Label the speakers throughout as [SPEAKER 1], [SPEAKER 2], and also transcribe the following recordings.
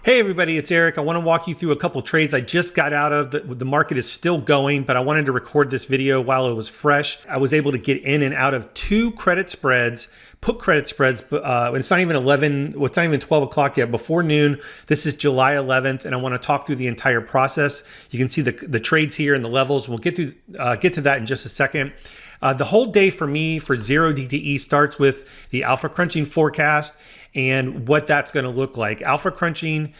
[SPEAKER 1] Hey everybody, it's Eric. I want to walk you through a couple trades I just got out of. The market is still going, but I wanted to record this video while it was fresh. I was able to get in and out of two credit spreads, put credit spreads, but it's not even 11, well, it's not even 12 o'clock yet, before noon. This is July 11th, and I want to talk through the entire process. You can see the trades here and the levels. We'll get to that in just a second. The whole day for me for zero DTE starts with the Alpha Crunching forecast and what that's going to look like. Alpha Crunching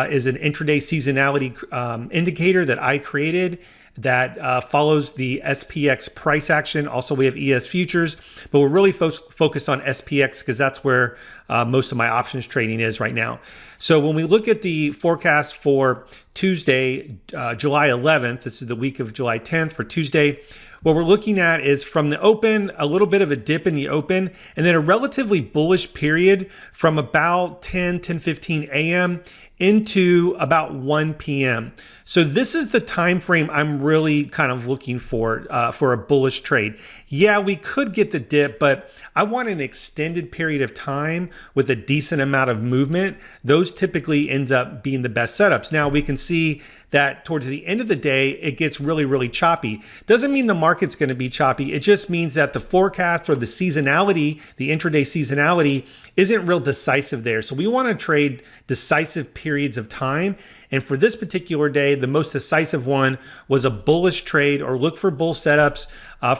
[SPEAKER 1] is an intraday seasonality indicator that I created that follows the SPX price action. Also, we have ES futures, but we're really focused on SPX because that's where most of my options trading is right now. So when we look at the forecast for Tuesday, July 11th, this is the week of July 10th for Tuesday, what we're looking at is from the open, a little bit of a dip in the open, and then a relatively bullish period from about 10:15 a.m. into about 1 p.m. So this is the time frame I'm really kind of looking for a bullish trade. Yeah, we could get the dip, but I want an extended period of time with a decent amount of movement. Those typically end up being the best setups. Now we can see that towards the end of the day, it gets really, really choppy. Doesn't mean the market's going to be choppy. It just means that the forecast or the seasonality, the intraday seasonality, isn't real decisive there. So we want to trade decisive periods of time. And for this particular day, the most decisive one was a bullish trade, or look for bull setups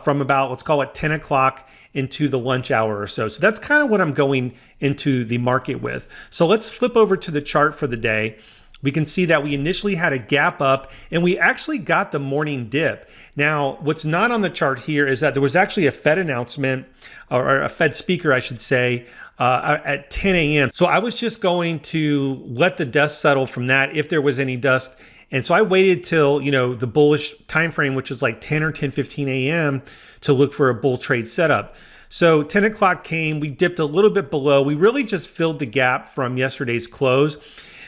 [SPEAKER 1] from about, let's call it 10 o'clock into the lunch hour or so. So that's kind of what I'm going into the market with. So let's flip over to the chart for the day. We can see that we initially had a gap up and we actually got the morning dip. Now, what's not on the chart here is that there was actually a Fed announcement, or a Fed speaker, I should say, at 10 a.m. So I was just going to let the dust settle from that if there was any dust. And so I waited till, the bullish time frame, which was like 10 or 10:15 a.m. to look for a bull trade setup. So 10 o'clock came, we dipped a little bit below. We really just filled the gap from yesterday's close.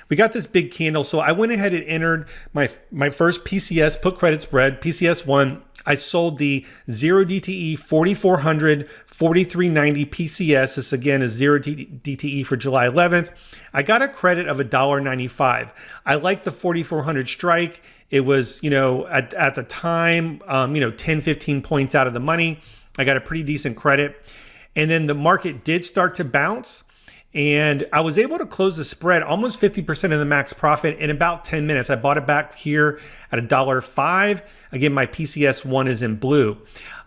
[SPEAKER 1] We got this big candle, so I went ahead and entered my first PCS put credit spread, PCS1. I sold the 0 DTE 4400 4390 PCS. This again is 0 DTE for July 11th. I got a credit of $1.95. I like the 4400 strike. It was, at the time, 10, 15 points out of the money. I got a pretty decent credit. And then the market did start to bounce. And I was able to close the spread almost 50% of the max profit in about 10 minutes. I bought it back here at $1.05. Again, my PCS1 is in blue.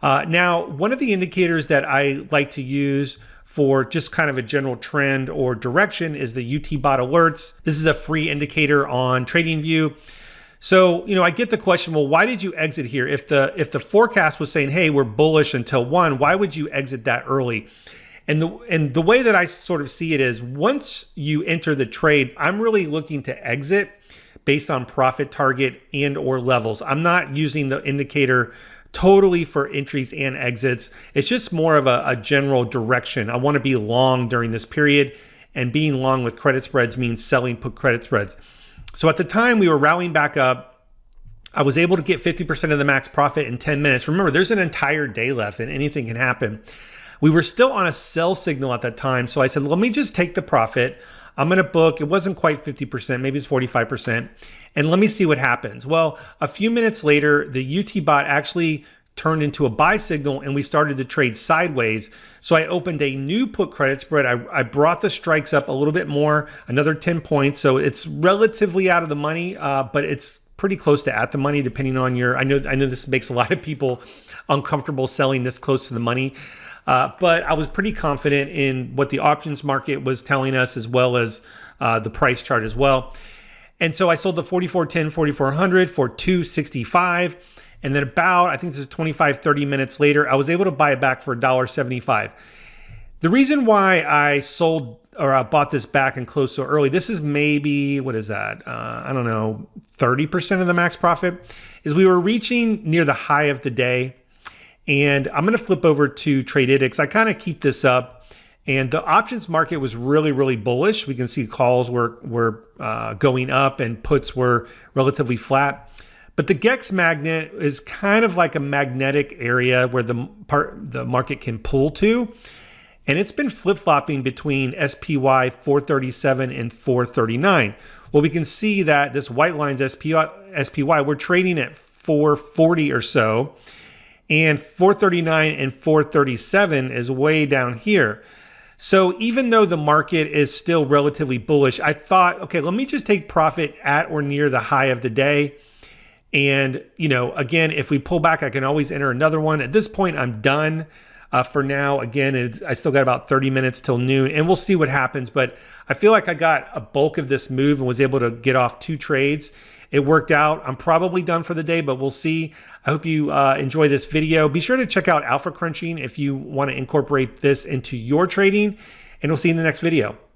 [SPEAKER 1] Now, one of the indicators that I like to use for just kind of a general trend or direction is the UT-bot alerts. This is a free indicator on TradingView. So, I get the question, well, why did you exit here? If the forecast was saying, hey, we're bullish until 1, why would you exit that early? And the way that I sort of see it is, once you enter the trade, I'm really looking to exit based on profit target and or levels. I'm not using the indicator totally for entries and exits. It's just more of a general direction. I want to be long during this period, and being long with credit spreads means selling put credit spreads. So at the time we were rallying back up, I was able to get 50% of the max profit in 10 minutes. Remember, there's an entire day left and anything can happen. We were still on a sell signal at that time. So I said, let me just take the profit. I'm going to book. It wasn't quite 50%, maybe it's 45%. And let me see what happens. Well, a few minutes later, the UT-bot actually turned into a buy signal and we started to trade sideways. So I opened a new put credit spread. I brought the strikes up a little bit more, another 10 points. So it's relatively out of the money, but it's pretty close to at the money, depending on I know this makes a lot of people uncomfortable selling this close to the money. But I was pretty confident in what the options market was telling us, as well as the price chart as well. And so I sold the 4410, 4400 for $2.65. And then I think this is 25, 30 minutes later, I was able to buy it back for $1.75. The reason why I sold, or I bought this back and closed so early, this is maybe, what is that? I don't know, 30% of the max profit, is we were reaching near the high of the day. And I'm going to flip over to Tradeics. I kind of keep this up, and the options market was really, really bullish. We can see calls were going up and puts were relatively flat. But the GEX magnet is kind of like a magnetic area where the market can pull to. and it's been flip-flopping between SPY 437 and 439. Well, we can see that this white line's SPY, we're trading at 440 or so, and 439 and 437 is way down here. So even though the market is still relatively bullish, I thought, okay, let me just take profit at or near the high of the day. And, you know, again, if we pull back, I can always enter another one. At this point, I'm done for now. Again, I still got about 30 minutes till noon, and we'll see what happens. But I feel like I got a bulk of this move and was able to get off 2 trades. It worked out. I'm probably done for the day, but we'll see. I hope you enjoy this video. Be sure to check out Alpha Crunching if you want to incorporate this into your trading, and we'll see you in the next video.